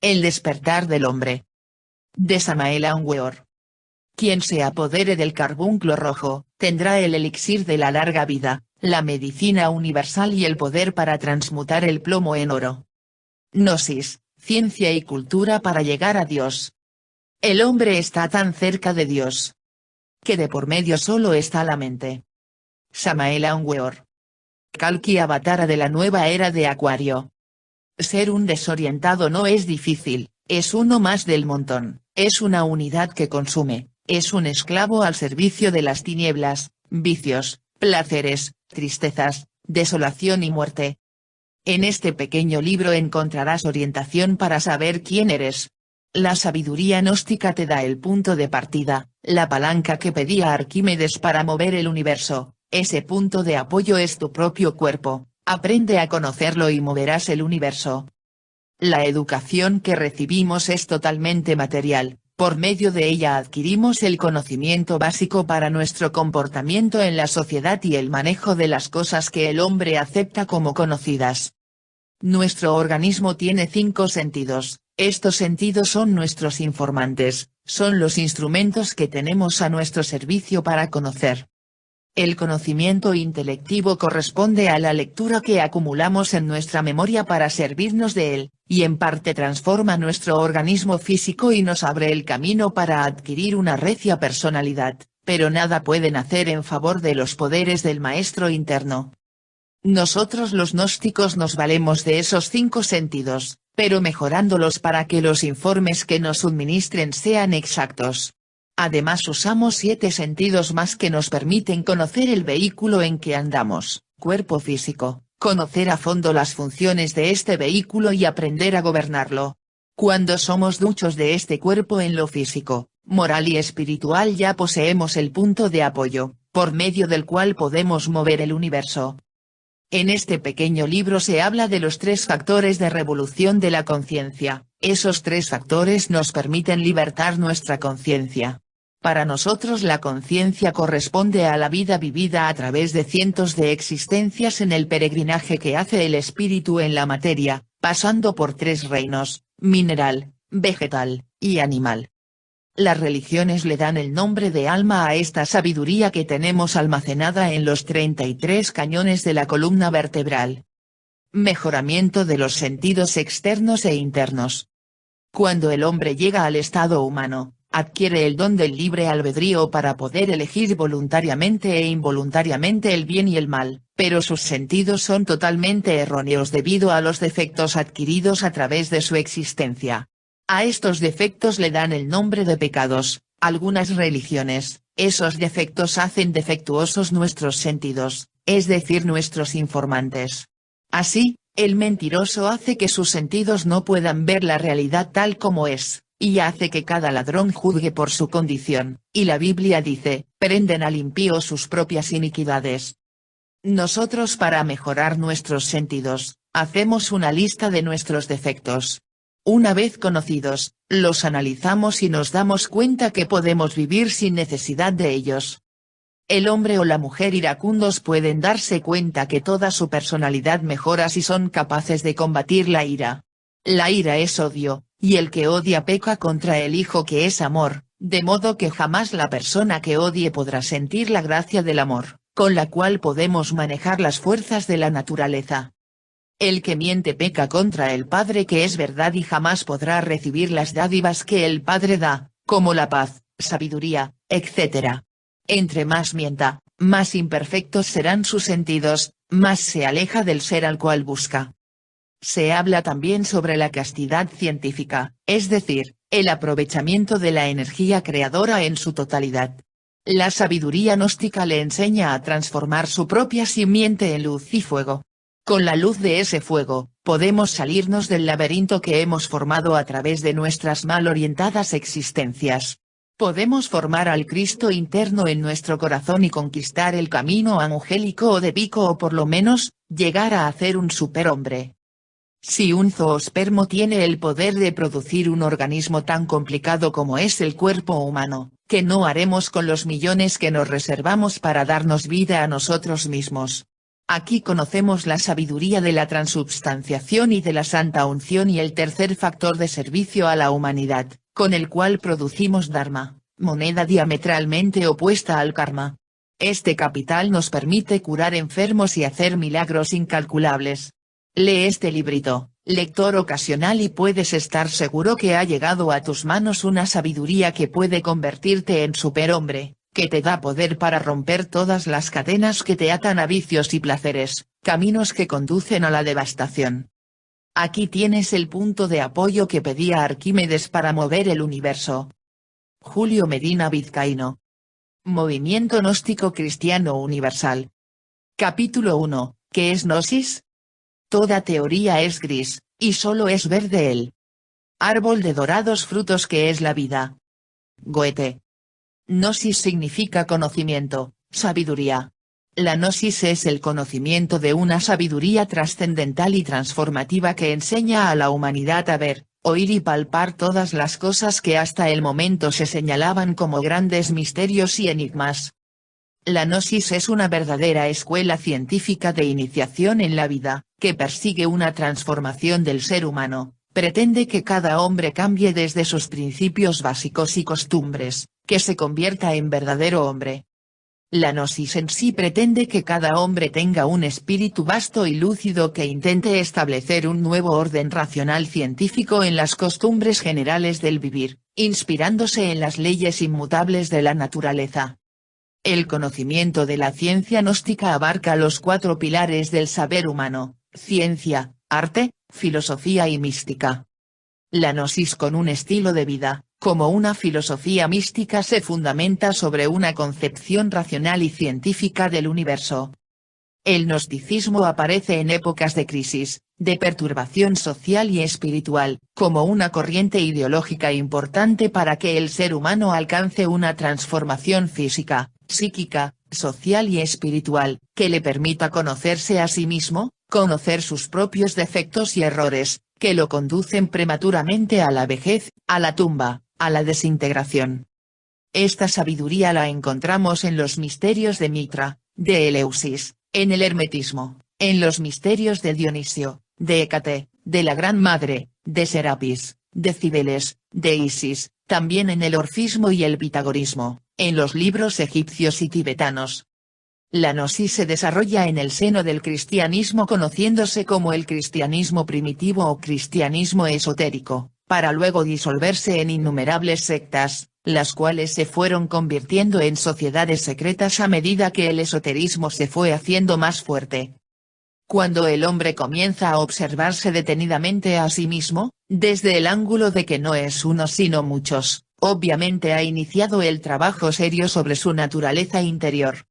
El despertar del hombre. De Samael Aun Weor. Quien se apodere del carbunclo rojo, tendrá el elixir de la larga vida, la medicina universal y el poder para transmutar el plomo en oro. Gnosis, ciencia y cultura para llegar a Dios. El hombre está tan cerca de Dios, que de por medio solo está la mente. Samael Aun Weor. Kalki Avatara de la nueva era de Acuario. Ser un desorientado no es difícil, es uno más del montón, es una unidad que consume, es un esclavo al servicio de las tinieblas, vicios, placeres, tristezas, desolación y muerte. En este pequeño libro encontrarás orientación para saber quién eres. La sabiduría gnóstica te da el punto de partida, la palanca que pedía Arquímedes para mover el universo, ese punto de apoyo es tu propio cuerpo, aprende a conocerlo y moverás el universo. La educación que recibimos es totalmente material, por medio de ella adquirimos el conocimiento básico para nuestro comportamiento en la sociedad y el manejo de las cosas que el hombre acepta como conocidas. Nuestro organismo tiene 5 sentidos, estos sentidos son nuestros informantes, son los instrumentos que tenemos a nuestro servicio para conocer. El conocimiento intelectivo corresponde a la lectura que acumulamos en nuestra memoria para servirnos de él, y en parte transforma nuestro organismo físico y nos abre el camino para adquirir una recia personalidad, pero nada pueden hacer en favor de los poderes del maestro interno. Nosotros los gnósticos nos valemos de esos 5 sentidos, pero mejorándolos para que los informes que nos suministren sean exactos. Además usamos 7 sentidos más que nos permiten conocer el vehículo en que andamos, cuerpo físico, conocer a fondo las funciones de este vehículo y aprender a gobernarlo. Cuando somos duchos de este cuerpo en lo físico, moral y espiritual ya poseemos el punto de apoyo, por medio del cual podemos mover el universo. En este pequeño libro se habla de los 3 factores de revolución de la conciencia, esos 3 factores nos permiten libertar nuestra conciencia. Para nosotros la conciencia corresponde a la vida vivida a través de cientos de existencias en el peregrinaje que hace el espíritu en la materia, pasando por 3 reinos, mineral, vegetal, y animal. Las religiones le dan el nombre de alma a esta sabiduría que tenemos almacenada en los 33 cañones de la columna vertebral. Mejoramiento de los sentidos externos e internos. Cuando el hombre llega al estado humano, adquiere el don del libre albedrío para poder elegir voluntariamente e involuntariamente el bien y el mal, pero sus sentidos son totalmente erróneos debido a los defectos adquiridos a través de su existencia. A estos defectos le dan el nombre de pecados, algunas religiones, esos defectos hacen defectuosos nuestros sentidos, es decir nuestros informantes. Así, el mentiroso hace que sus sentidos no puedan ver la realidad tal como es, y hace que cada ladrón juzgue por su condición, y la Biblia dice, prenden al impío sus propias iniquidades. Nosotros para mejorar nuestros sentidos, hacemos una lista de nuestros defectos. Una vez conocidos, los analizamos y nos damos cuenta que podemos vivir sin necesidad de ellos. El hombre o la mujer iracundos pueden darse cuenta que toda su personalidad mejora si son capaces de combatir la ira. La ira es odio, y el que odia peca contra el Hijo que es amor, de modo que jamás la persona que odie podrá sentir la gracia del amor, con la cual podemos manejar las fuerzas de la naturaleza. El que miente peca contra el Padre que es verdad y jamás podrá recibir las dádivas que el Padre da, como la paz, sabiduría, etc. Entre más mienta, más imperfectos serán sus sentidos, más se aleja del ser al cual busca. Se habla también sobre la castidad científica, es decir, el aprovechamiento de la energía creadora en su totalidad. La sabiduría gnóstica le enseña a transformar su propia simiente en luz y fuego. Con la luz de ese fuego, podemos salirnos del laberinto que hemos formado a través de nuestras mal orientadas existencias. Podemos formar al Cristo interno en nuestro corazón y conquistar el camino angélico o de pico o por lo menos, llegar a hacer un superhombre. Si un zoospermo tiene el poder de producir un organismo tan complicado como es el cuerpo humano, ¿qué no haremos con los millones que nos reservamos para darnos vida a nosotros mismos? Aquí conocemos la sabiduría de la transubstanciación y de la santa unción y el tercer factor de servicio a la humanidad, con el cual producimos dharma, moneda diametralmente opuesta al karma. Este capital nos permite curar enfermos y hacer milagros incalculables. Lee este librito, lector ocasional, y puedes estar seguro que ha llegado a tus manos una sabiduría que puede convertirte en superhombre, que te da poder para romper todas las cadenas que te atan a vicios y placeres, caminos que conducen a la devastación. Aquí tienes el punto de apoyo que pedía Arquímedes para mover el universo. Julio Medina Vizcaíno. Movimiento Gnóstico Cristiano Universal. Capítulo 1, ¿qué es Gnosis? Toda teoría es gris, y solo es verde el árbol de dorados frutos que es la vida. Goethe. Gnosis significa conocimiento, sabiduría. La gnosis es el conocimiento de una sabiduría trascendental y transformativa que enseña a la humanidad a ver, oír y palpar todas las cosas que hasta el momento se señalaban como grandes misterios y enigmas. La gnosis es una verdadera escuela científica de iniciación en la vida, que persigue una transformación del ser humano, pretende que cada hombre cambie desde sus principios básicos y costumbres, que se convierta en verdadero hombre. La gnosis en sí pretende que cada hombre tenga un espíritu vasto y lúcido que intente establecer un nuevo orden racional científico en las costumbres generales del vivir, inspirándose en las leyes inmutables de la naturaleza. El conocimiento de la ciencia gnóstica abarca los 4 pilares del saber humano: ciencia, arte, filosofía y mística. La gnosis con un estilo de vida, como una filosofía mística, se fundamenta sobre una concepción racional y científica del universo. El gnosticismo aparece en épocas de crisis, de perturbación social y espiritual, como una corriente ideológica importante para que el ser humano alcance una transformación física, psíquica, social y espiritual, que le permita conocerse a sí mismo, conocer sus propios defectos y errores, que lo conducen prematuramente a la vejez, a la tumba, a la desintegración. Esta sabiduría la encontramos en los misterios de Mitra, de Eleusis, en el hermetismo, en los misterios de Dionisio, de Hécate, de la Gran Madre, de Serapis, de Cibeles, de Isis, también en el orfismo y el pitagorismo, en los libros egipcios y tibetanos. La gnosis se desarrolla en el seno del cristianismo, conociéndose como el cristianismo primitivo o cristianismo esotérico, para luego disolverse en innumerables sectas, las cuales se fueron convirtiendo en sociedades secretas a medida que el esoterismo se fue haciendo más fuerte. Cuando el hombre comienza a observarse detenidamente a sí mismo, desde el ángulo de que no es uno sino muchos, obviamente ha iniciado el trabajo serio sobre su naturaleza interior.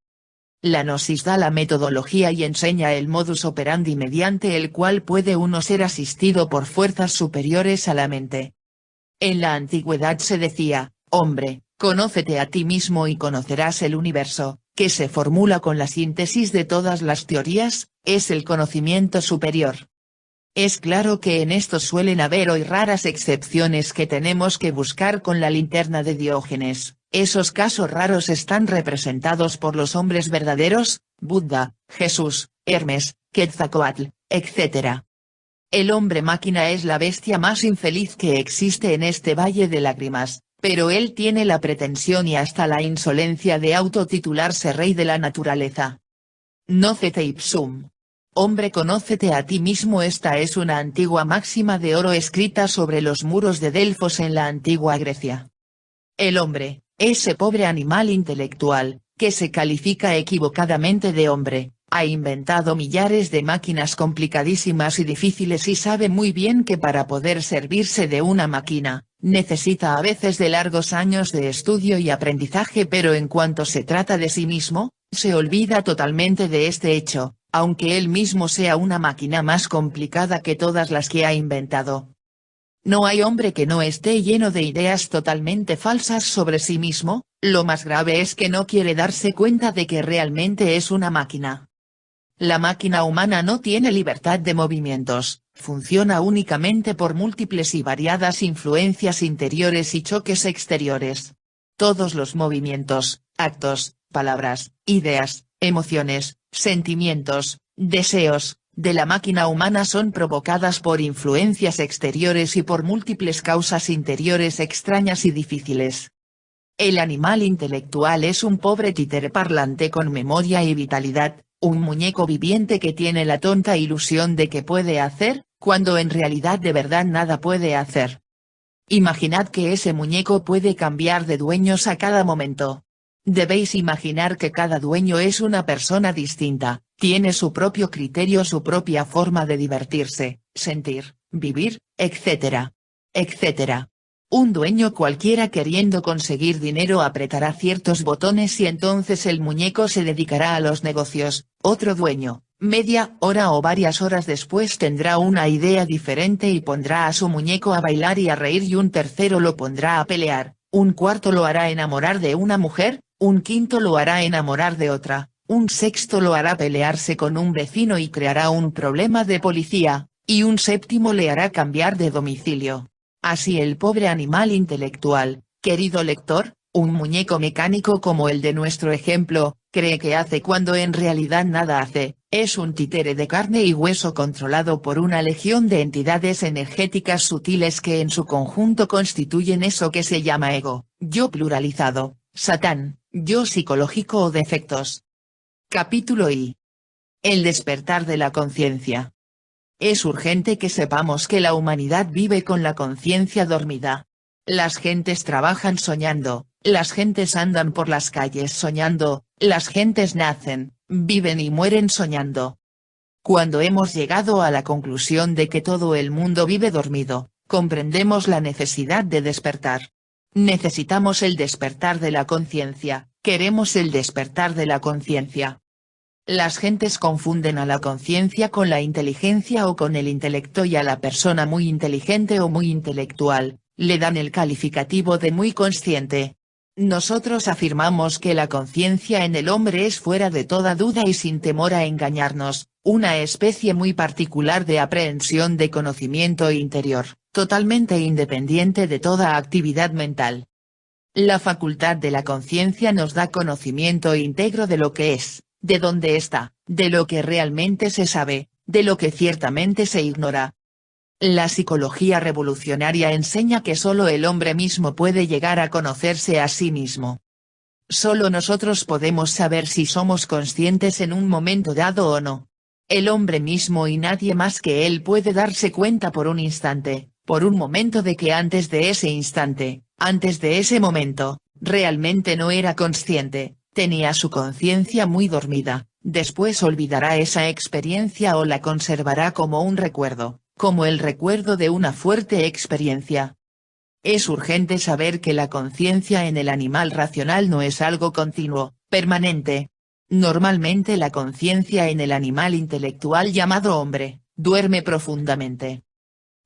La gnosis da la metodología y enseña el modus operandi mediante el cual puede uno ser asistido por fuerzas superiores a la mente. En la antigüedad se decía: hombre, conócete a ti mismo y conocerás el universo, que se formula con la síntesis de todas las teorías, es el conocimiento superior. Es claro que en esto suelen haber hoy raras excepciones que tenemos que buscar con la linterna de Diógenes. Esos casos raros están representados por los hombres verdaderos, Buda, Jesús, Hermes, Quetzalcóatl, etc. El hombre máquina es la bestia más infeliz que existe en este valle de lágrimas, pero él tiene la pretensión y hasta la insolencia de autotitularse rey de la naturaleza. Nocete ipsum. Hombre, conócete a ti mismo. Esta es una antigua máxima de oro escrita sobre los muros de Delfos en la antigua Grecia. El hombre, ese pobre animal intelectual, que se califica equivocadamente de hombre, ha inventado millares de máquinas complicadísimas y difíciles y sabe muy bien que para poder servirse de una máquina, necesita a veces de largos años de estudio y aprendizaje, pero en cuanto se trata de sí mismo, se olvida totalmente de este hecho, aunque él mismo sea una máquina más complicada que todas las que ha inventado. No hay hombre que no esté lleno de ideas totalmente falsas sobre sí mismo. Lo más grave es que no quiere darse cuenta de que realmente es una máquina. La máquina humana no tiene libertad de movimientos, funciona únicamente por múltiples y variadas influencias interiores y choques exteriores. Todos los movimientos, actos, palabras, ideas, emociones, sentimientos, deseos, de la máquina humana son provocadas por influencias exteriores y por múltiples causas interiores extrañas y difíciles. El animal intelectual es un pobre títere parlante con memoria y vitalidad, un muñeco viviente que tiene la tonta ilusión de que puede hacer, cuando en realidad de verdad nada puede hacer. Imaginad que ese muñeco puede cambiar de dueños a cada momento. Debéis imaginar que cada dueño es una persona distinta, tiene su propio criterio, su propia forma de divertirse, sentir, vivir, etc. etc. Un dueño cualquiera queriendo conseguir dinero apretará ciertos botones y entonces el muñeco se dedicará a los negocios, otro dueño, media hora o varias horas después tendrá una idea diferente y pondrá a su muñeco a bailar y a reír y un tercero lo pondrá a pelear, un cuarto lo hará enamorar de una mujer, un quinto lo hará enamorar de otra, un sexto lo hará pelearse con un vecino y creará un problema de policía, y un séptimo le hará cambiar de domicilio. Así el pobre animal intelectual, querido lector, un muñeco mecánico como el de nuestro ejemplo, cree que hace cuando en realidad nada hace, es un títere de carne y hueso controlado por una legión de entidades energéticas sutiles que en su conjunto constituyen eso que se llama ego, yo pluralizado, Satán, yo psicológico o defectos. Capítulo I. El despertar de la conciencia. Es urgente que sepamos que la humanidad vive con la conciencia dormida. Las gentes trabajan soñando, las gentes andan por las calles soñando, las gentes nacen, viven y mueren soñando. Cuando hemos llegado a la conclusión de que todo el mundo vive dormido, comprendemos la necesidad de despertar. Necesitamos el despertar de la conciencia, queremos el despertar de la conciencia. Las gentes confunden a la conciencia con la inteligencia o con el intelecto y a la persona muy inteligente o muy intelectual, le dan el calificativo de muy consciente. Nosotros afirmamos que la conciencia en el hombre es fuera de toda duda y sin temor a engañarnos, una especie muy particular de aprehensión de conocimiento interior, totalmente independiente de toda actividad mental. La facultad de la conciencia nos da conocimiento íntegro de lo que es, de dónde está, de lo que realmente se sabe, de lo que ciertamente se ignora. La psicología revolucionaria enseña que solo el hombre mismo puede llegar a conocerse a sí mismo. Solo nosotros podemos saber si somos conscientes en un momento dado o no. El hombre mismo y nadie más que él puede darse cuenta por un instante, por un momento de que antes de ese instante, antes de ese momento, realmente no era consciente. Tenía su conciencia muy dormida, después olvidará esa experiencia o la conservará como un recuerdo, como el recuerdo de una fuerte experiencia. Es urgente saber que la conciencia en el animal racional no es algo continuo, permanente. Normalmente la conciencia en el animal intelectual llamado hombre, duerme profundamente.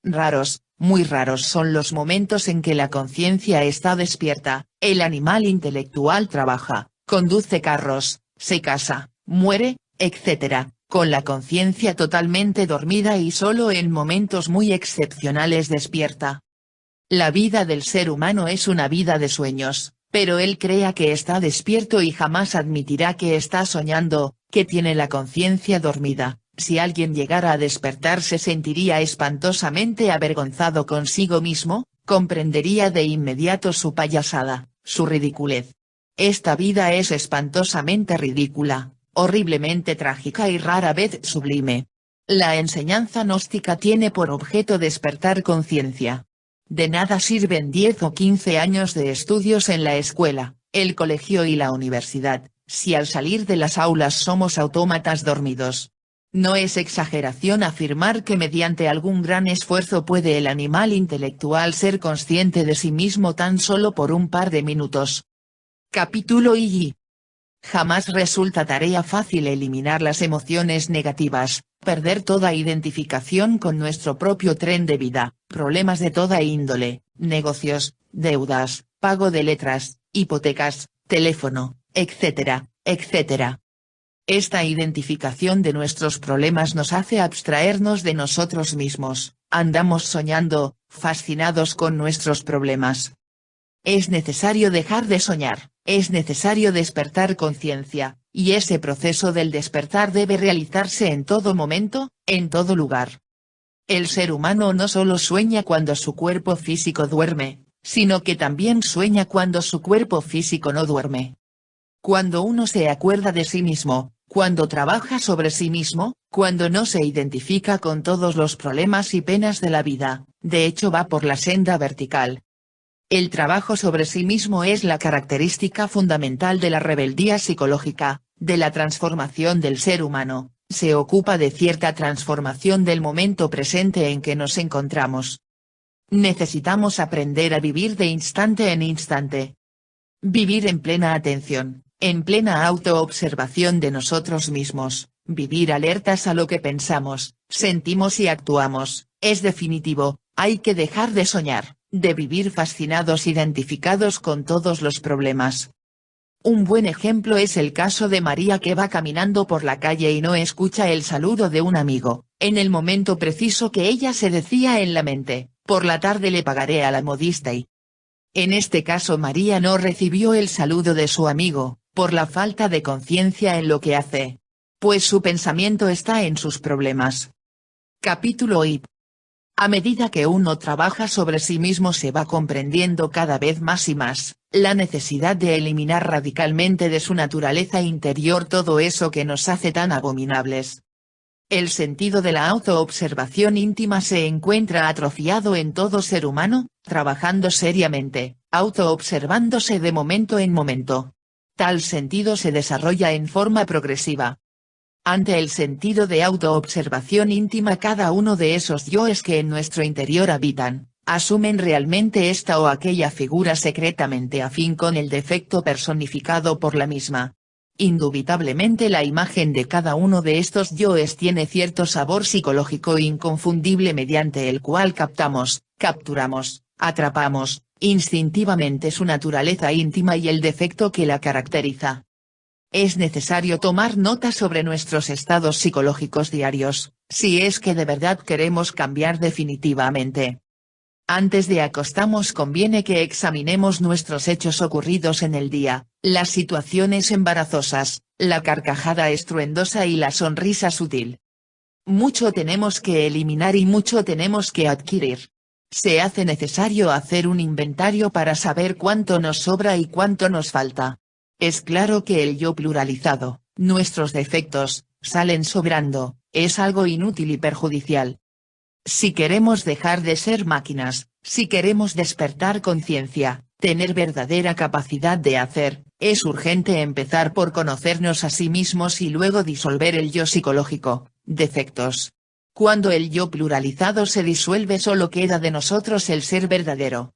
Raros, muy raros son los momentos en que la conciencia está despierta, el animal intelectual trabaja, conduce carros, se casa, muere, etc., con la conciencia totalmente dormida y solo en momentos muy excepcionales despierta. La vida del ser humano es una vida de sueños, pero él crea que está despierto y jamás admitirá que está soñando, que tiene la conciencia dormida. Si alguien llegara a despertar se sentiría espantosamente avergonzado consigo mismo, comprendería de inmediato su payasada, su ridiculez. Esta vida es espantosamente ridícula, horriblemente trágica y rara vez sublime. La enseñanza gnóstica tiene por objeto despertar conciencia. De nada sirven 10 o 15 años de estudios en la escuela, el colegio y la universidad, si al salir de las aulas somos autómatas dormidos. No es exageración afirmar que mediante algún gran esfuerzo puede el animal intelectual ser consciente de sí mismo tan solo por un par de minutos. Capítulo I. Jamás resulta tarea fácil eliminar las emociones negativas, perder toda identificación con nuestro propio tren de vida, problemas de toda índole, negocios, deudas, pago de letras, hipotecas, teléfono, etc., etc. Esta identificación de nuestros problemas nos hace abstraernos de nosotros mismos, andamos soñando, fascinados con nuestros problemas. Es necesario dejar de soñar, es necesario despertar conciencia, y ese proceso del despertar debe realizarse en todo momento, en todo lugar. El ser humano no solo sueña cuando su cuerpo físico duerme, sino que también sueña cuando su cuerpo físico no duerme. Cuando uno se acuerda de sí mismo, cuando trabaja sobre sí mismo, cuando no se identifica con todos los problemas y penas de la vida, de hecho va por la senda vertical. El trabajo sobre sí mismo es la característica fundamental de la rebeldía psicológica, de la transformación del ser humano, se ocupa de cierta transformación del momento presente en que nos encontramos. Necesitamos aprender a vivir de instante en instante. Vivir en plena atención, en plena autoobservación de nosotros mismos, vivir alertas a lo que pensamos, sentimos y actuamos, es definitivo, hay que dejar de soñar, de vivir fascinados identificados con todos los problemas. Un buen ejemplo es el caso de María que va caminando por la calle y no escucha el saludo de un amigo, en el momento preciso que ella se decía en la mente, por la tarde le pagaré a la modista y... En este caso María no recibió el saludo de su amigo, por la falta de conciencia en lo que hace. Pues su pensamiento está en sus problemas. Capítulo I. A medida que uno trabaja sobre sí mismo se va comprendiendo cada vez más y más, la necesidad de eliminar radicalmente de su naturaleza interior todo eso que nos hace tan abominables. El sentido de la autoobservación íntima se encuentra atrofiado en todo ser humano, trabajando seriamente, autoobservándose de momento en momento. Tal sentido se desarrolla en forma progresiva. Ante el sentido de autoobservación íntima cada uno de esos yoes que en nuestro interior habitan, asumen realmente esta o aquella figura secretamente afín con el defecto personificado por la misma. Indubitablemente la imagen de cada uno de estos yoes tiene cierto sabor psicológico inconfundible mediante el cual capturamos, atrapamos, instintivamente su naturaleza íntima y el defecto que la caracteriza. Es necesario tomar nota sobre nuestros estados psicológicos diarios, si es que de verdad queremos cambiar definitivamente. Antes de acostarnos conviene que examinemos nuestros hechos ocurridos en el día, las situaciones embarazosas, la carcajada estruendosa y la sonrisa sutil. Mucho tenemos que eliminar y mucho tenemos que adquirir. Se hace necesario hacer un inventario para saber cuánto nos sobra y cuánto nos falta. Es claro que el yo pluralizado, nuestros defectos, salen sobrando, es algo inútil y perjudicial. Si queremos dejar de ser máquinas, si queremos despertar conciencia, tener verdadera capacidad de hacer, es urgente empezar por conocernos a sí mismos y luego disolver el yo psicológico, defectos. Cuando el yo pluralizado se disuelve solo queda de nosotros el ser verdadero.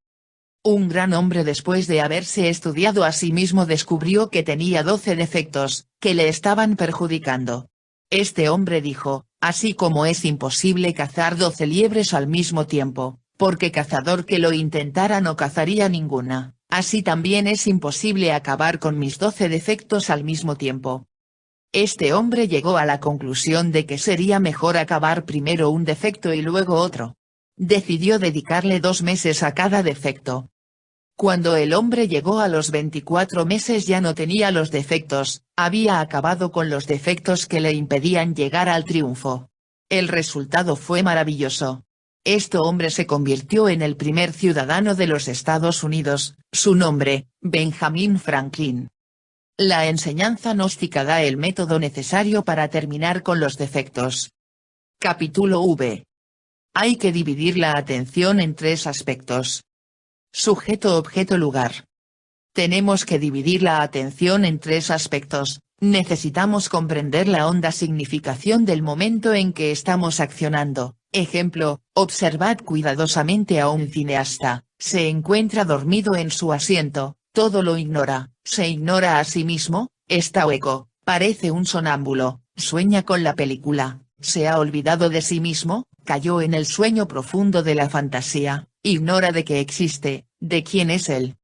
Un gran hombre después de haberse estudiado a sí mismo descubrió que tenía 12 defectos, que le estaban perjudicando. Este hombre dijo, así como es imposible cazar 12 liebres al mismo tiempo, porque cazador que lo intentara no cazaría ninguna, así también es imposible acabar con mis 12 defectos al mismo tiempo. Este hombre llegó a la conclusión de que sería mejor acabar primero un defecto y luego otro. Decidió dedicarle 2 meses a cada defecto. Cuando el hombre llegó a los 24 meses ya no tenía los defectos, había acabado con los defectos que le impedían llegar al triunfo. El resultado fue maravilloso. Este hombre se convirtió en el primer ciudadano de los Estados Unidos, su nombre, Benjamin Franklin. La enseñanza gnóstica da el método necesario para terminar con los defectos. Capítulo V. Hay que dividir la atención en 3 aspectos. Sujeto, objeto, lugar. Tenemos que dividir la atención en 3 aspectos, necesitamos comprender la honda significación del momento en que estamos accionando. Ejemplo, observad cuidadosamente a un cineasta, se encuentra dormido en su asiento, todo lo ignora, se ignora a sí mismo, está hueco, parece un sonámbulo, sueña con la película, se ha olvidado de sí mismo, cayó en el sueño profundo de la fantasía, ignora de que existe, de quién es él.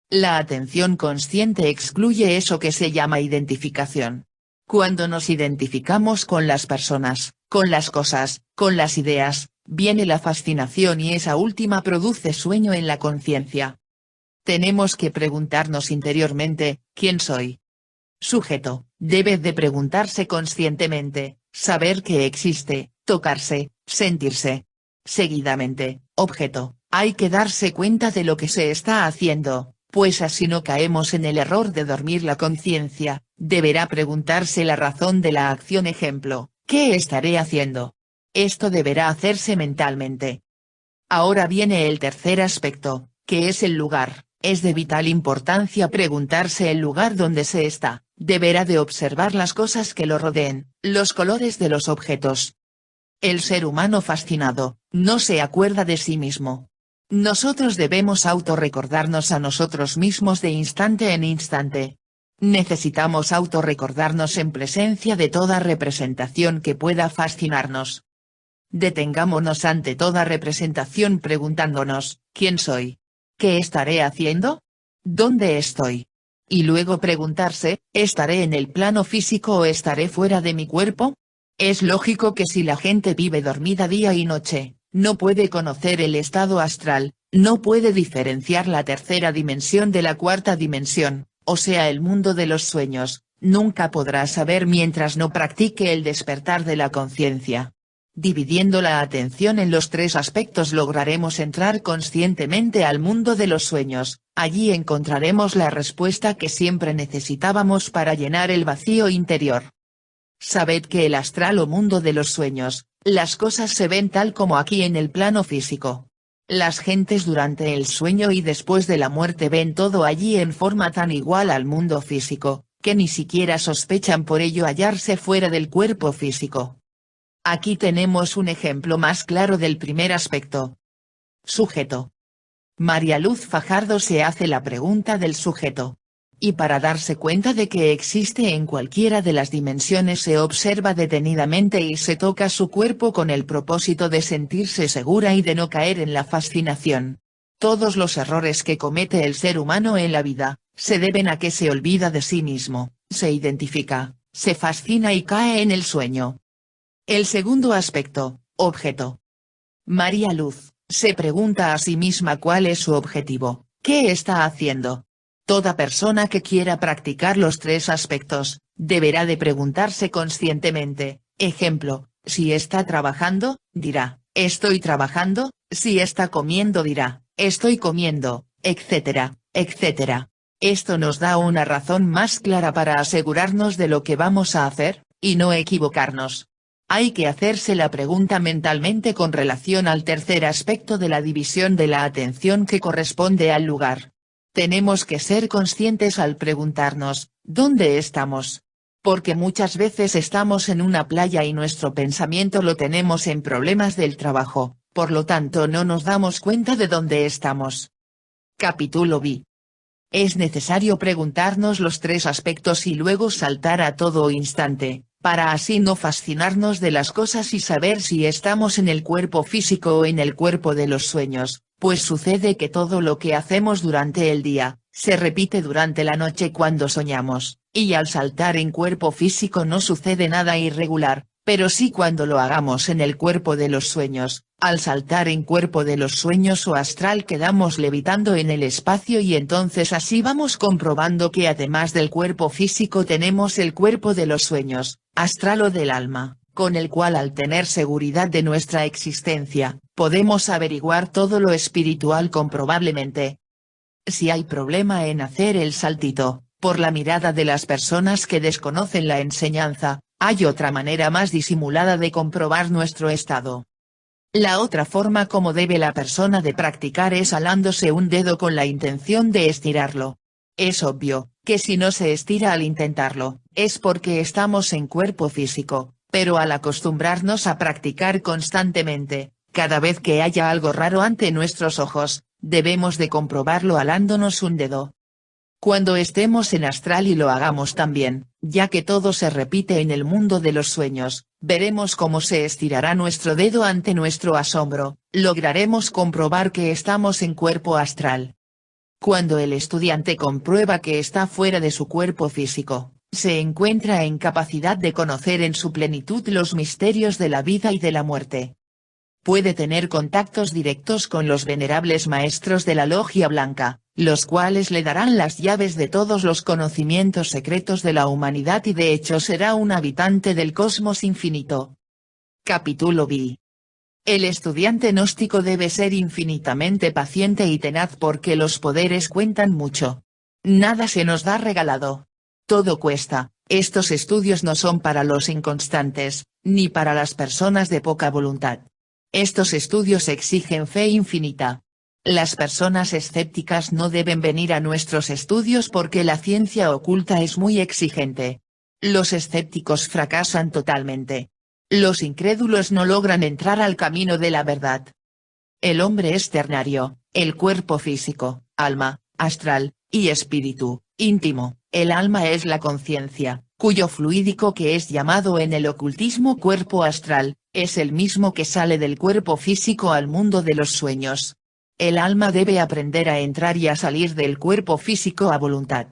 La atención consciente excluye eso que se llama identificación. Cuando nos identificamos con las personas, con las cosas, con las ideas, viene la fascinación y esa última produce sueño en la conciencia. Tenemos que preguntarnos interiormente, ¿quién soy? Sujeto, debe de preguntarse conscientemente, saber que existe, tocarse, sentirse. Seguidamente, objeto, hay que darse cuenta de lo que se está haciendo, pues así no caemos en el error de dormir la conciencia. Deberá preguntarse la razón de la acción. Ejemplo, ¿qué estaré haciendo? Esto deberá hacerse mentalmente. Ahora viene el tercer aspecto, que es el lugar. Es de vital importancia preguntarse el lugar donde se está. Deberá de observar las cosas que lo rodeen, los colores de los objetos. El ser humano fascinado, no se acuerda de sí mismo. Nosotros debemos autorrecordarnos a nosotros mismos de instante en instante. Necesitamos autorrecordarnos en presencia de toda representación que pueda fascinarnos. Detengámonos ante toda representación preguntándonos, ¿quién soy? ¿Qué estaré haciendo? ¿Dónde estoy? Y luego preguntarse, ¿estaré en el plano físico o estaré fuera de mi cuerpo? Es lógico que si la gente vive dormida día y noche, no puede conocer el estado astral, no puede diferenciar la tercera dimensión de la cuarta dimensión, o sea el mundo de los sueños, nunca podrá saber mientras no practique el despertar de la conciencia. Dividiendo la atención en los tres aspectos lograremos entrar conscientemente al mundo de los sueños, allí encontraremos la respuesta que siempre necesitábamos para llenar el vacío interior. Sabed que el astral o mundo de los sueños, las cosas se ven tal como aquí en el plano físico. Las gentes durante el sueño y después de la muerte ven todo allí en forma tan igual al mundo físico, que ni siquiera sospechan por ello hallarse fuera del cuerpo físico. Aquí tenemos un ejemplo más claro del primer aspecto. Sujeto. María Luz Fajardo se hace la pregunta del sujeto. Y para darse cuenta de que existe en cualquiera de las dimensiones se observa detenidamente y se toca su cuerpo con el propósito de sentirse segura y de no caer en la fascinación. Todos los errores que comete el ser humano en la vida, se deben a que se olvida de sí mismo, se identifica, se fascina y cae en el sueño. El segundo aspecto, objeto. María Luz, se pregunta a sí misma cuál es su objetivo, ¿qué está haciendo? Toda persona que quiera practicar los tres aspectos, deberá de preguntarse conscientemente, ejemplo, si está trabajando, dirá, estoy trabajando, si está comiendo dirá, estoy comiendo, etcétera, etcétera. Esto nos da una razón más clara para asegurarnos de lo que vamos a hacer, y no equivocarnos. Hay que hacerse la pregunta mentalmente con relación al tercer aspecto de la división de la atención que corresponde al lugar. Tenemos que ser conscientes al preguntarnos, ¿dónde estamos? Porque muchas veces estamos en una playa y nuestro pensamiento lo tenemos en problemas del trabajo, por lo tanto no nos damos cuenta de dónde estamos. Capítulo B. Es necesario preguntarnos los tres aspectos y luego saltar a todo instante, para así no fascinarnos de las cosas y saber si estamos en el cuerpo físico o en el cuerpo de los sueños, pues sucede que todo lo que hacemos durante el día, se repite durante la noche cuando soñamos, y al saltar en cuerpo físico no sucede nada irregular, pero sí cuando lo hagamos en el cuerpo de los sueños, al saltar en cuerpo de los sueños o astral quedamos levitando en el espacio y entonces así vamos comprobando que además del cuerpo físico tenemos el cuerpo de los sueños, astral o del alma, con el cual al tener seguridad de nuestra existencia, podemos averiguar todo lo espiritual comprobablemente. Si hay problema en hacer el saltito, por la mirada de las personas que desconocen la enseñanza, hay otra manera más disimulada de comprobar nuestro estado. La otra forma como debe la persona de practicar es alándose un dedo con la intención de estirarlo. Es obvio, que si no se estira al intentarlo, es porque estamos en cuerpo físico, pero al acostumbrarnos a practicar constantemente, cada vez que haya algo raro ante nuestros ojos, debemos de comprobarlo alándonos un dedo. Cuando estemos en astral y lo hagamos también, ya que todo se repite en el mundo de los sueños, veremos cómo se estirará nuestro dedo ante nuestro asombro, lograremos comprobar que estamos en cuerpo astral. Cuando el estudiante comprueba que está fuera de su cuerpo físico, se encuentra en capacidad de conocer en su plenitud los misterios de la vida y de la muerte. Puede tener contactos directos con los venerables maestros de la Logia Blanca, los cuales le darán las llaves de todos los conocimientos secretos de la humanidad y de hecho será un habitante del cosmos infinito. Capítulo B. El estudiante gnóstico debe ser infinitamente paciente y tenaz porque los poderes cuentan mucho. Nada se nos da regalado. Todo cuesta. Estos estudios no son para los inconstantes, ni para las personas de poca voluntad. Estos estudios exigen fe infinita. Las personas escépticas no deben venir a nuestros estudios porque la ciencia oculta es muy exigente. Los escépticos fracasan totalmente. Los incrédulos no logran entrar al camino de la verdad. El hombre es ternario, el cuerpo físico, alma, astral, y espíritu, íntimo. El alma es la conciencia, cuyo fluídico que es llamado en el ocultismo cuerpo astral, es el mismo que sale del cuerpo físico al mundo de los sueños. El alma debe aprender a entrar y a salir del cuerpo físico a voluntad.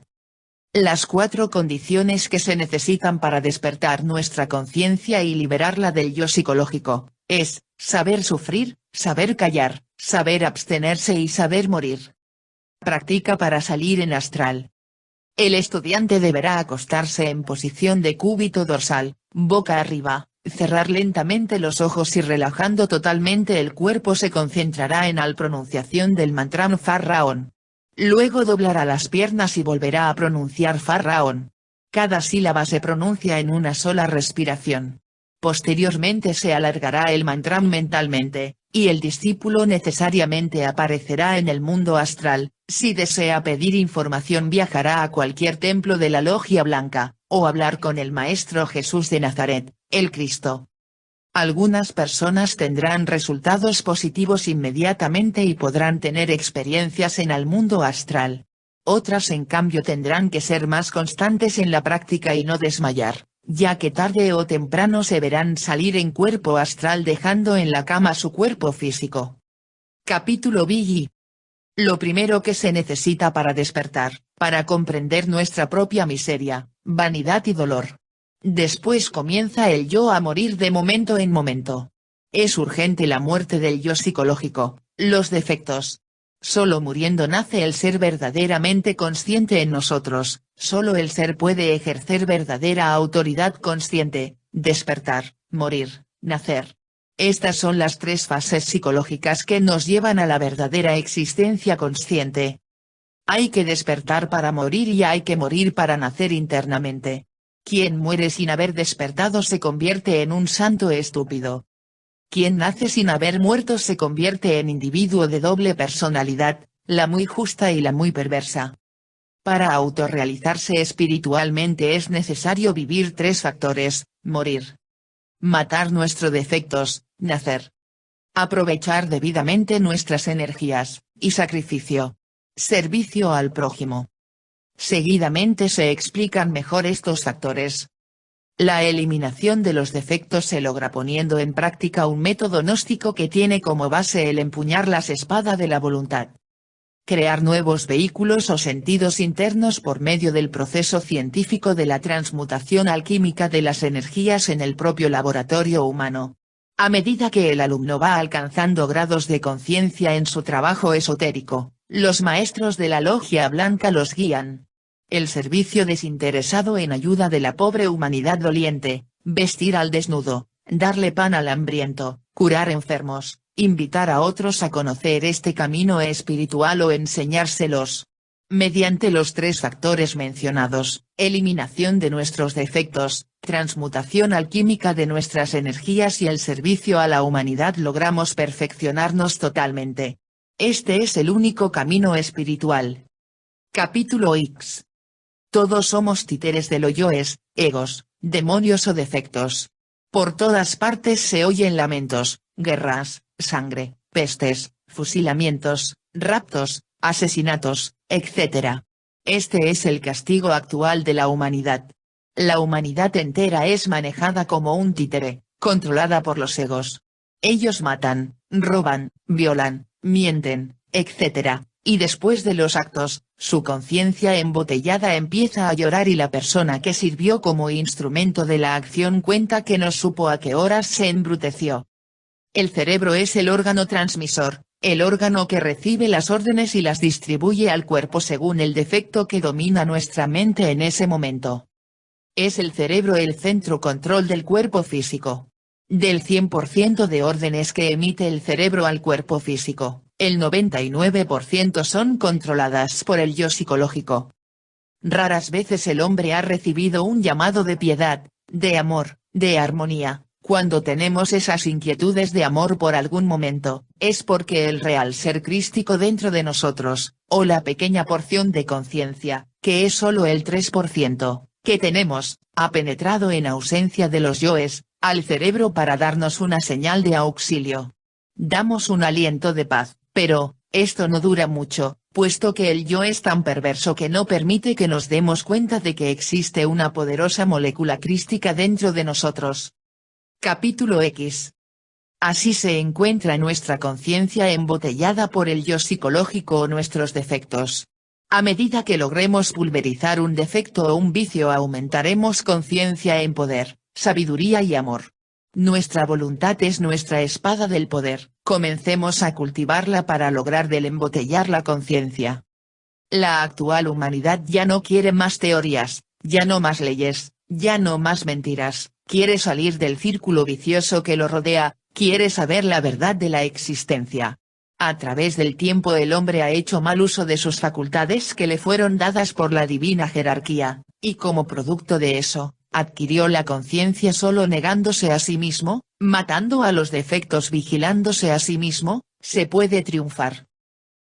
Las 4 condiciones que se necesitan para despertar nuestra conciencia y liberarla del yo psicológico, es, saber sufrir, saber callar, saber abstenerse y saber morir. Práctica para salir en astral. El estudiante deberá acostarse en posición de cúbito dorsal, boca arriba, cerrar lentamente los ojos y relajando totalmente el cuerpo se concentrará en la pronunciación del mantra Faraón. Luego doblará las piernas y volverá a pronunciar Faraón. Cada sílaba se pronuncia en una sola respiración. Posteriormente se alargará el mantra mentalmente, y el discípulo necesariamente aparecerá en el mundo astral. Si desea pedir información viajará a cualquier templo de la Logia Blanca, o hablar con el Maestro Jesús de Nazaret, el Cristo. Algunas personas tendrán resultados positivos inmediatamente y podrán tener experiencias en el mundo astral. Otras en cambio tendrán que ser más constantes en la práctica y no desmayar, ya que tarde o temprano se verán salir en cuerpo astral dejando en la cama su cuerpo físico. Capítulo B. Lo primero que se necesita para despertar, para comprender nuestra propia miseria, vanidad y dolor. Después comienza el yo a morir de momento en momento. Es urgente la muerte del yo psicológico, los defectos. Solo muriendo nace el ser verdaderamente consciente en nosotros, solo el ser puede ejercer verdadera autoridad consciente, despertar, morir, nacer. Estas son las 3 fases psicológicas que nos llevan a la verdadera existencia consciente. Hay que despertar para morir y hay que morir para nacer internamente. Quien muere sin haber despertado se convierte en un santo estúpido. Quien nace sin haber muerto se convierte en individuo de doble personalidad, la muy justa y la muy perversa. Para autorrealizarse espiritualmente es necesario vivir 3 factores: morir, matar nuestros defectos, nacer, aprovechar debidamente nuestras energías, y sacrificio, servicio al prójimo. Seguidamente se explican mejor estos factores. La eliminación de los defectos se logra poniendo en práctica un método gnóstico que tiene como base el empuñar la espada de la voluntad. Crear nuevos vehículos o sentidos internos por medio del proceso científico de la transmutación alquímica de las energías en el propio laboratorio humano. A medida que el alumno va alcanzando grados de conciencia en su trabajo esotérico, los maestros de la Logia Blanca los guían. El servicio desinteresado en ayuda de la pobre humanidad doliente, vestir al desnudo, darle pan al hambriento, curar enfermos, invitar a otros a conocer este camino espiritual o enseñárselos. Mediante los 3 factores mencionados, eliminación de nuestros defectos, transmutación alquímica de nuestras energías y el servicio a la humanidad logramos perfeccionarnos totalmente. Este es el único camino espiritual. Capítulo X. Todos somos títeres de los yoes, egos, demonios o defectos. Por todas partes se oyen lamentos, guerras, sangre, pestes, fusilamientos, raptos, asesinatos, etc. Este es el castigo actual de la humanidad. La humanidad entera es manejada como un títere, controlada por los egos. Ellos matan, roban, violan, mienten, etc. Y después de los actos, su conciencia embotellada empieza a llorar y la persona que sirvió como instrumento de la acción cuenta que no supo a qué horas se embruteció. El cerebro es el órgano transmisor, el órgano que recibe las órdenes y las distribuye al cuerpo según el defecto que domina nuestra mente en ese momento. Es el cerebro el centro control del cuerpo físico. Del 100% de órdenes que emite el cerebro al cuerpo físico, el 99% son controladas por el yo psicológico. Raras veces el hombre ha recibido un llamado de piedad, de amor, de armonía. Cuando tenemos esas inquietudes de amor por algún momento, es porque el real ser crístico dentro de nosotros, o la pequeña porción de conciencia, que es solo el 3%, que tenemos, ha penetrado en ausencia de los yoes, al cerebro para darnos una señal de auxilio. Damos un aliento de paz, pero, esto no dura mucho, puesto que el yo es tan perverso que no permite que nos demos cuenta de que existe una poderosa molécula crística dentro de nosotros. Capítulo X. Así se encuentra nuestra conciencia embotellada por el yo psicológico o nuestros defectos. A medida que logremos pulverizar un defecto o un vicio aumentaremos conciencia en poder, sabiduría y amor. Nuestra voluntad es nuestra espada del poder, comencemos a cultivarla para lograr embotellar la conciencia. La actual humanidad ya no quiere más teorías, ya no más leyes, ya no más mentiras, quiere salir del círculo vicioso que lo rodea, quiere saber la verdad de la existencia. A través del tiempo el hombre ha hecho mal uso de sus facultades que le fueron dadas por la divina jerarquía, y como producto de eso, adquirió la conciencia solo negándose a sí mismo, matando a los defectos vigilándose a sí mismo, se puede triunfar.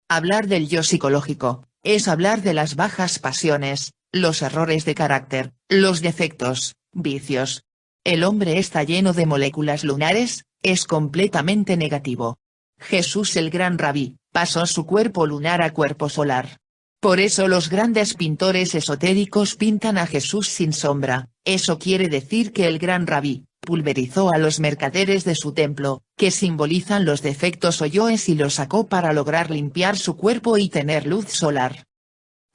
Hablar del yo psicológico, es hablar de las bajas pasiones, los errores de carácter, los defectos, vicios. El hombre está lleno de moléculas lunares, es completamente negativo. Jesús el gran rabí, pasó su cuerpo lunar a cuerpo solar. Por eso los grandes pintores esotéricos pintan a Jesús sin sombra, eso quiere decir que el gran rabí, pulverizó a los mercaderes de su templo, que simbolizan los defectos o yoes y los sacó para lograr limpiar su cuerpo y tener luz solar.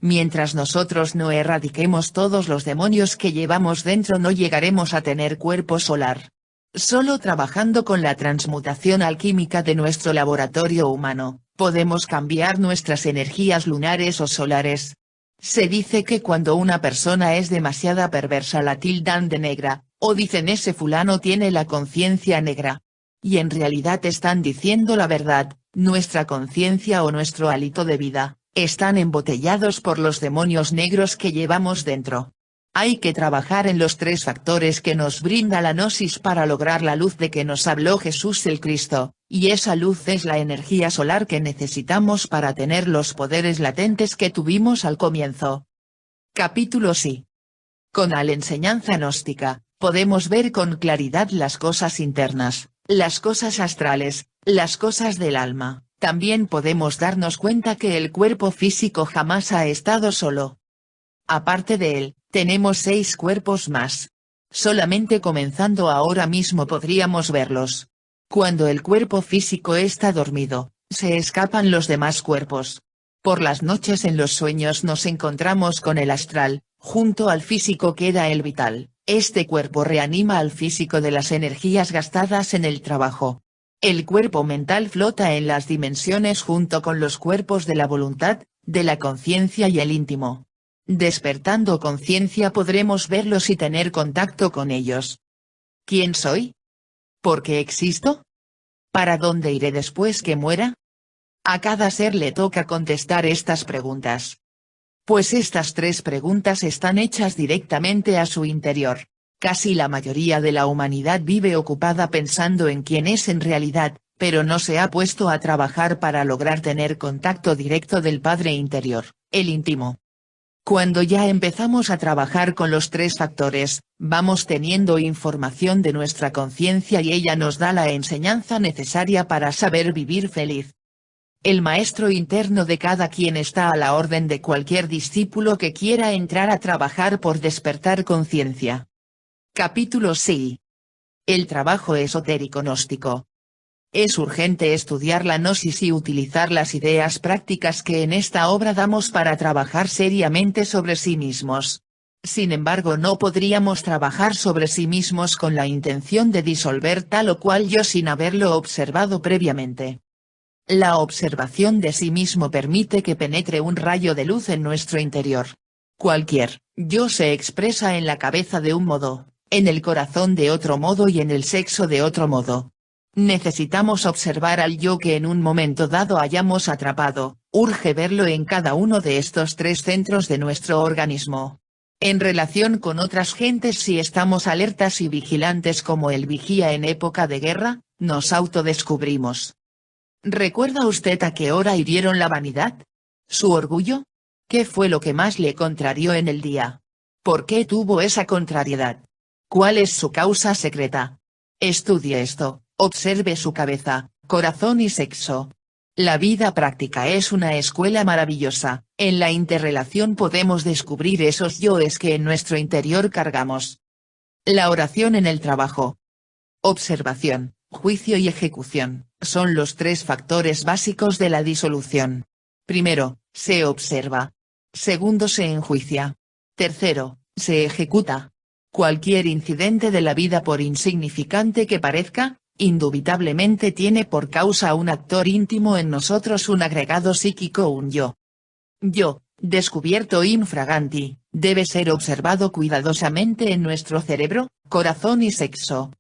Mientras nosotros no erradiquemos todos los demonios que llevamos dentro no llegaremos a tener cuerpo solar. Solo trabajando con la transmutación alquímica de nuestro laboratorio humano, podemos cambiar nuestras energías lunares o solares. Se dice que cuando una persona es demasiado perversa la tildan de negra, o dicen ese fulano tiene la conciencia negra. Y en realidad están diciendo la verdad, nuestra conciencia o nuestro hálito de vida, están embotellados por los demonios negros que llevamos dentro. Hay que trabajar en los 3 factores que nos brinda la gnosis para lograr la luz de que nos habló Jesús el Cristo, y esa luz es la energía solar que necesitamos para tener los poderes latentes que tuvimos al comienzo. Capítulo Sí. Con la enseñanza gnóstica, podemos ver con claridad las cosas internas, las cosas astrales, las cosas del alma. También podemos darnos cuenta que el cuerpo físico jamás ha estado solo. Aparte de él, tenemos 6 cuerpos más. Solamente comenzando ahora mismo podríamos verlos. Cuando el cuerpo físico está dormido, se escapan los demás cuerpos. Por las noches en los sueños nos encontramos con el astral, junto al físico queda el vital, este cuerpo reanima al físico de las energías gastadas en el trabajo. El cuerpo mental flota en las dimensiones junto con los cuerpos de la voluntad, de la conciencia y el íntimo. Despertando conciencia podremos verlos y tener contacto con ellos. ¿Quién soy? ¿Por qué existo? ¿Para dónde iré después que muera? A cada ser le toca contestar estas preguntas. Pues estas 3 preguntas están hechas directamente a su interior. Casi la mayoría de la humanidad vive ocupada pensando en quién es en realidad, pero no se ha puesto a trabajar para lograr tener contacto directo del Padre interior, el íntimo. Cuando ya empezamos a trabajar con los 3 factores, vamos teniendo información de nuestra conciencia y ella nos da la enseñanza necesaria para saber vivir feliz. El maestro interno de cada quien está a la orden de cualquier discípulo que quiera entrar a trabajar por despertar conciencia. Capítulo 6. El trabajo esotérico gnóstico. Es urgente estudiar la gnosis y utilizar las ideas prácticas que en esta obra damos para trabajar seriamente sobre sí mismos. Sin embargo, no podríamos trabajar sobre sí mismos con la intención de disolver tal o cual yo sin haberlo observado previamente. La observación de sí mismo permite que penetre un rayo de luz en nuestro interior. Cualquier yo se expresa en la cabeza de un modo, en el corazón de otro modo y en el sexo de otro modo. Necesitamos observar al yo que en un momento dado hayamos atrapado, urge verlo en cada uno de estos tres centros de nuestro organismo. En relación con otras gentes, si estamos alertas y vigilantes como el vigía en época de guerra, nos autodescubrimos. ¿Recuerda usted a qué hora hirieron la vanidad? ¿Su orgullo? ¿Qué fue lo que más le contrarió en el día? ¿Por qué tuvo esa contrariedad? ¿Cuál es su causa secreta? Estudie esto, observe su cabeza, corazón y sexo. La vida práctica es una escuela maravillosa, en la interrelación podemos descubrir esos yoes que en nuestro interior cargamos. La oración en el trabajo. Observación, juicio y ejecución, son los tres factores básicos de la disolución. Primero, se observa. Segundo, se enjuicia. Tercero, se ejecuta. Cualquier incidente de la vida, por insignificante que parezca, indubitablemente tiene por causa un actor íntimo en nosotros, un agregado psíquico, un yo. Yo, descubierto infraganti, debe ser observado cuidadosamente en nuestro cerebro, corazón y sexo.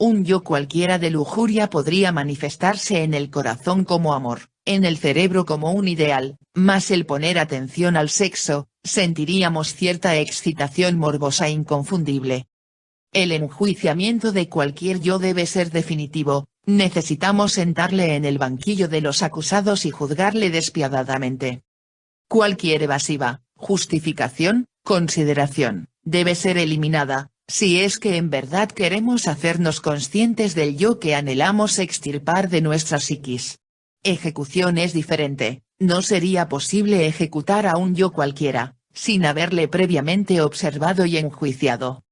Un yo cualquiera de lujuria podría manifestarse en el corazón como amor, en el cerebro como un ideal, mas el poner atención al sexo, sentiríamos cierta excitación morbosa inconfundible. El enjuiciamiento de cualquier yo debe ser definitivo, necesitamos sentarle en el banquillo de los acusados y juzgarle despiadadamente. Cualquier evasiva, justificación, consideración, debe ser eliminada, si es que en verdad queremos hacernos conscientes del yo que anhelamos extirpar de nuestra psiquis. Ejecución es diferente, no sería posible ejecutar a un yo cualquiera, sin haberle previamente observado y enjuiciado.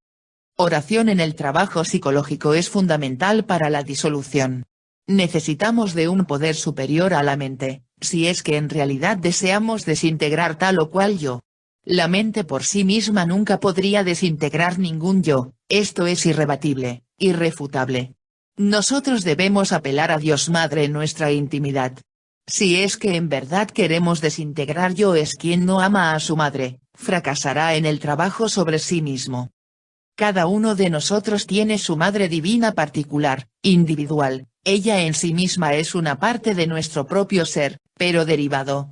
Oración en el trabajo psicológico es fundamental para la disolución. Necesitamos de un poder superior a la mente, si es que en realidad deseamos desintegrar tal o cual yo. La mente por sí misma nunca podría desintegrar ningún yo, esto es irrebatible, irrefutable. Nosotros debemos apelar a Dios Madre en nuestra intimidad. Si es que en verdad queremos desintegrar yo, es quien no ama a su madre, fracasará en el trabajo sobre sí mismo. Cada uno de nosotros tiene su madre divina particular, individual, ella en sí misma es una parte de nuestro propio ser, pero derivado.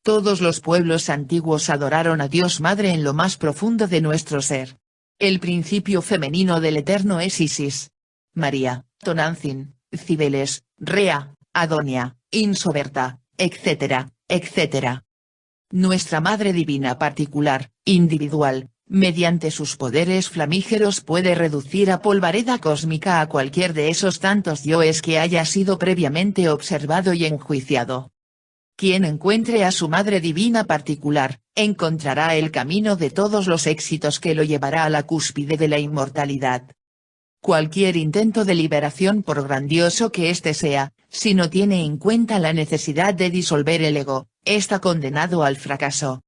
Todos los pueblos antiguos adoraron a Dios Madre en lo más profundo de nuestro ser. El principio femenino del Eterno es Isis. María, Tonantzin, Cibeles, Rea, Adonia, Insoberta, etc., etc. Nuestra Madre Divina particular, individual, mediante sus poderes flamígeros puede reducir a polvareda cósmica a cualquier de esos tantos yoes que haya sido previamente observado y enjuiciado. Quien encuentre a su Madre Divina particular, encontrará el camino de todos los éxitos que lo llevará a la cúspide de la inmortalidad. Cualquier intento de liberación, por grandioso que éste sea, si no tiene en cuenta la necesidad de disolver el ego, está condenado al fracaso.